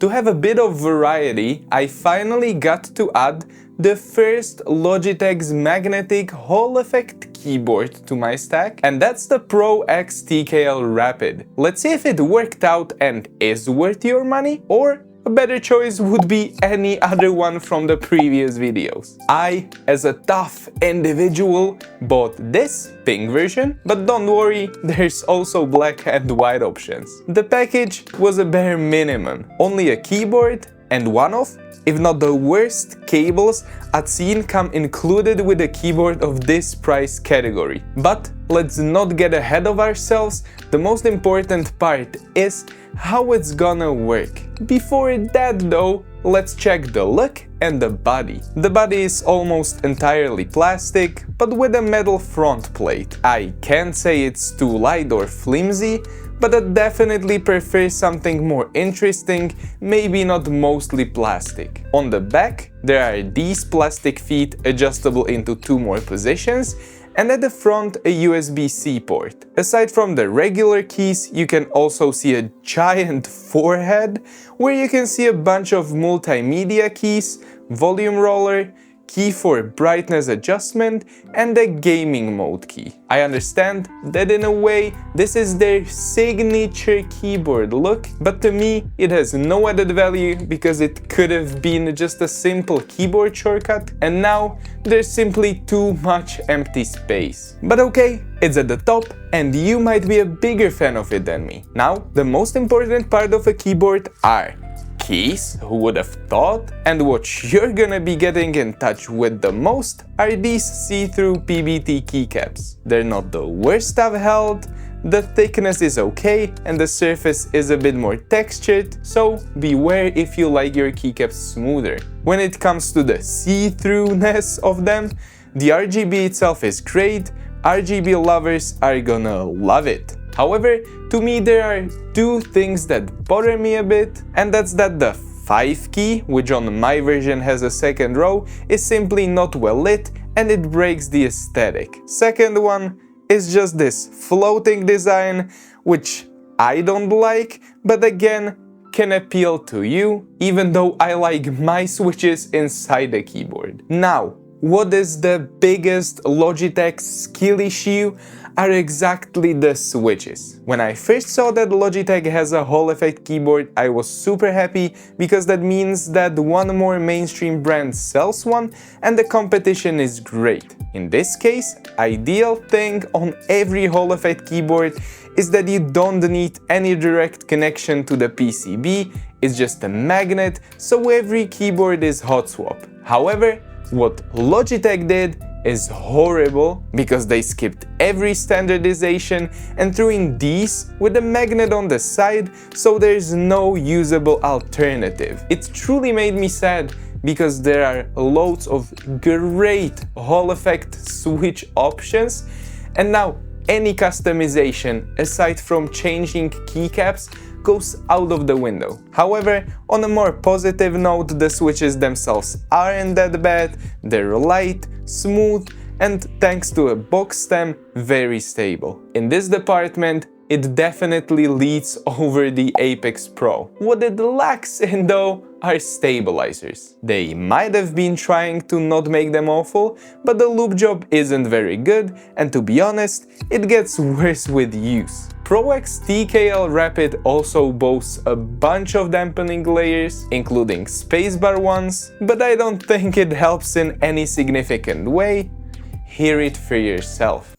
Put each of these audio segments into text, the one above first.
To have a bit of variety, I finally got to add the first Logitech's magnetic halleffect keyboard to my stack, and that's the Pro X TKL Rapid. Let's see if it worked out and is worth your money, or a better choice would be any other one from the previous videos. I, as a tough individual, bought this pink version, but don't worry, there's also black and white options. The package was a bare minimum, only a keyboard and one of, if not the worst, cables I'd seen come included with a keyboard of this price category. But let's not get ahead of ourselves, the most important part is how it's gonna work. Before that though, let's check the look and the body. The body is almost entirely plastic, but with a metal front plate. I can't say it's too light or flimsy, but I definitely prefer something more interesting, maybe not mostly plastic. On the back, there are these plastic feet adjustable into 2 more positions, and at the front a USB-C port. Aside from the regular keys, you can also see a giant forehead, where you can see a bunch of multimedia keys, volume roller, key for brightness adjustment, and a gaming mode key. I understand that in a way this is their signature keyboard look, but to me it has no added value because it could have been just a simple keyboard shortcut, and now there's simply too much empty space. But okay, it's at the top and you might be a bigger fan of it than me. Now, the most important part of a keyboard are keys, who would have thought? And what you're gonna be getting in touch with the most are these see-through PBT keycaps. They're not the worst I've held, the thickness is okay and the surface is a bit more textured, so beware if you like your keycaps smoother. When it comes to the see-throughness of them, the RGB itself is great, RGB lovers are gonna love it. However, to me there are 2 things that bother me a bit, and that's that the 5 key, which on my version has a second row, is simply not well lit and it breaks the aesthetic. Second one is just this floating design, which I don't like, but again can appeal to you, even though I like my switches inside the keyboard. Now, what is the biggest Logitech skill issue? Are exactly the switches. When I first saw that Logitech has a halleffect keyboard, I was super happy because that means that one more mainstream brand sells one and the competition is great. In this case, ideal thing on every halleffect keyboard is that you don't need any direct connection to the PCB, it's just a magnet, so every keyboard is hot swap. However, what Logitech did is horrible because they skipped every standardization and threw in these with a magnet on the side, so there's no usable alternative. It truly made me sad because there are loads of great halleffect switch options, and now any customization aside from changing keycaps goes out of the window. However, on a more positive note, the switches themselves aren't that bad, they're light, smooth, and thanks to a box stem, very stable. In this department, it definitely leads over the Apex Pro. What it lacks in though are stabilizers. They might have been trying to not make them awful, but the loop job isn't very good, and to be honest, it gets worse with use. Pro X TKL Rapid also boasts a bunch of dampening layers, including spacebar ones, but I don't think it helps in any significant way. Hear it for yourself.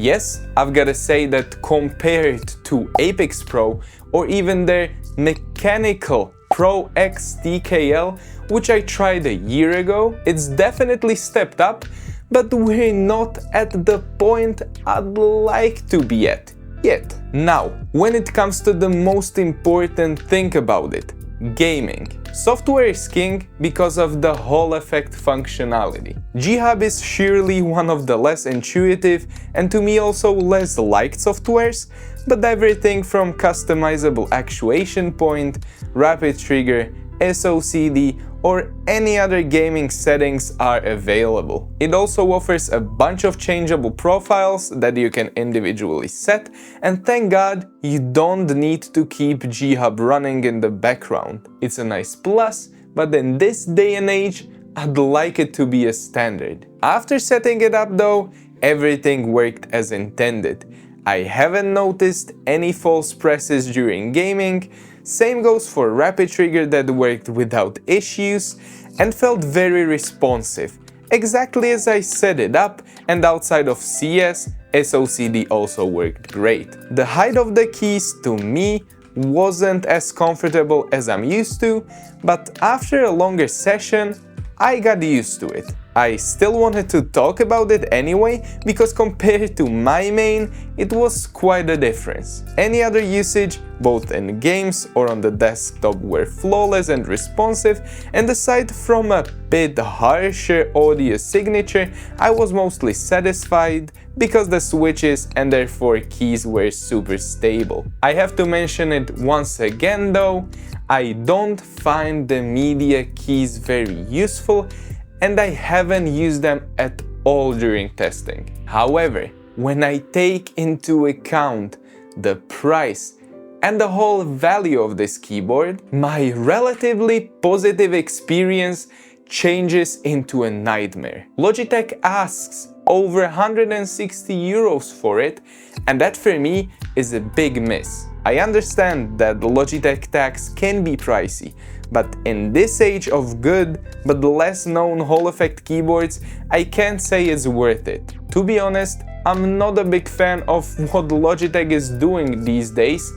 Yes, I've gotta say that compared to Apex Pro or even their mechanical Pro X TKL, which I tried a year ago, it's definitely stepped up, but we're not at the point I'd like to be at yet. Now, when it comes to the most important thing about it, gaming. Software is king because of the halleffect functionality. G-Hub is surely one of the less intuitive and to me also less liked softwares, but everything from customizable actuation point, rapid trigger, socd, or any other gaming settings are available. It also offers a bunch of changeable profiles that you can individually set, and thank God you don't need to keep G-Hub running in the background. It's a nice plus, but in this day and age, I'd like it to be a standard. After setting it up though, everything worked as intended. I haven't noticed any false presses during gaming. Same goes for rapid trigger that worked without issues and felt very responsive, exactly as I set it up, and outside of CS, socd also worked great. The height of the keys to me wasn't as comfortable as I'm used to, but after a longer session, I got used to it. I still wanted to talk about it anyway, because compared to my main, it was quite a difference. Any other usage, both in games or on the desktop, were flawless and responsive, and aside from a bit harsher audio signature, I was mostly satisfied because the switches and therefore keys were super stable. I have to mention it once again though, I don't find the media keys very useful, and I haven't used them at all during testing. However, when I take into account the price and the whole value of this keyboard, my relatively positive experience changes into a nightmare. Logitech asks over 160 euros for it, and that for me is a big miss. I understand that the Logitech tags can be pricey, but in this age of good but less known halleffect keyboards, I can't say it's worth it. To be honest, I'm not a big fan of what Logitech is doing these days,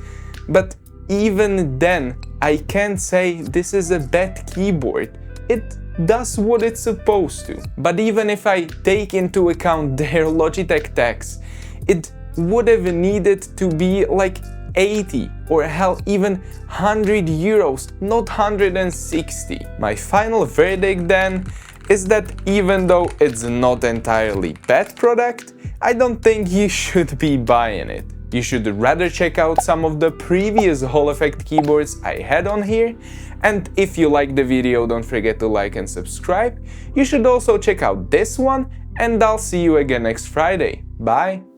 but even then, I can't say this is a bad keyboard. It does what it's supposed to. But even if I take into account their Logitech tags, it would have needed to be like 80 or hell even 100 euros, not 160. My final verdict then is that even though it's not entirely bad product, I don't think you should be buying it. You should rather check out some of the previous halleffect keyboards I had on here, and if you like the video, don't forget to like and subscribe. You should also check out this one, and I'll see you again next Friday. Bye!